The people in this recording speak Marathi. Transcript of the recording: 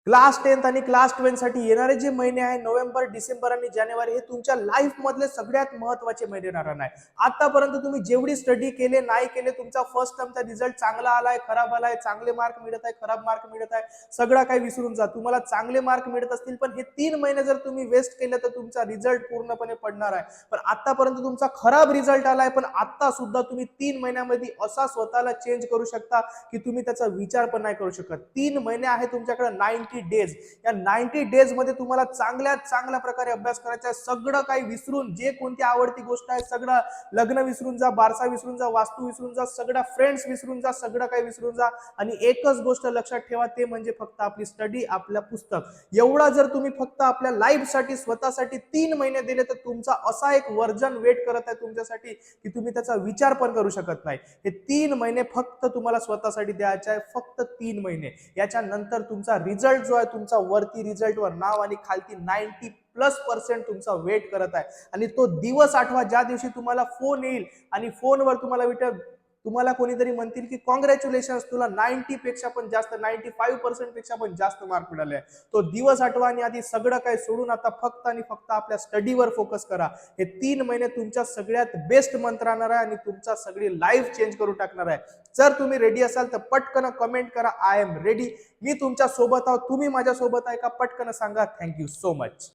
क्लास 10th आणि क्लास 12 साठी येणारे जे महिने आहे नोव्हेंबर, डिसेंबर आणि जानेवारी हे तुमच्या लाईफ मधले सगळ्यात महत्त्वाचे महिने राहणार आहे. आतापर्यंत तुम्ही जेवढी स्टडी केले नाही केले, तुमचा फर्स्ट टर्मचा रिझल्ट चांगला आलाय, खराब आलाय, चांगले मार्क मिळत आहे, खराब मार्क मिळत आहे, सगळं काही विसरून जा. तुम्हाला चांगले मार्क मिळत असतील पण हे 3 महिने जर तुम्ही वेस्ट केले तर तुमचा रिझल्ट पूर्णपणे पडणार आहे. पण आतापर्यंत तुमचा खराब रिझल्ट आलाय, पण आता सुद्धा तुम्ही 3 महिन्यामध्ये असा स्वतःला चेंज करू शकता की तुम्ही त्याचा विचार पण नाही करू शकत. 3 महिने आहे तुमच्याकडे 90 डेज. या 90 डेज मध्ये तुम्हाला चांगल्या प्रकारे अभ्यास करायचा आहे. सगळं काही विसरून, जे कोणती आवडती गोष्ट आहे सगळं, लग्न विसरून जा, बारसा विसरून जा, वास्तू विसरून जा, सगळ्या फ्रेंड्स विसरून जा, सगळं काही विसरून जा आणि एकच गोष्ट लक्षात ठेवा, ते म्हणजे फक्त आपली स्टडी, आपलं पुस्तक. एवढा जर तुम्ही फक्त आपल्या लाईफ साठी, स्वतःसाठी 3 महिने दिले तर तुमचा असा एक वर्जन वेट करत आहे तुमच्यासाठी की तुम्ही त्याचा विचार पण करू शकत नाही. हे 3 महिने फक्त तुम्हाला स्वतःसाठी द्यायचे आहे, फक्त 3 महिने. याच्या नंतर तुमचा रिझल्ट जो आहे, तुमचा वरती रिझल्ट वर नाव आणि खालती 90+% तुमचा वेट करत आहे. आणि तो दिवस आठवा ज्या दिवशी तुम्हाला फोन येईल आणि फोनवर तुम्हाला कोणीतरी म्हणतील की कॉंग्रॅच्युलेशन, तुला 90 पेक्षा पण जास्त, 95% पेक्षा पण जास्त मार्क मिळाले. तो दिवस आठवा आणि आधी सगळं काही सोडून आता फक्त आणि फक्त आपल्या स्टडीवर फोकस करा. हे 3 महिने तुमच्या सगळ्यात बेस्ट मंथ राहणार आहे आणि तुमचा सगळी लाईफ चेंज करून टाकणार आहे. जर तुम्ही रेडी असाल तर पटकन कमेंट करा, आय एम रेडी. मी तुमच्या सोबत आहोत. तुम्ही माझ्या सोबत आहे का? पटकन सांगा. Thank you so much.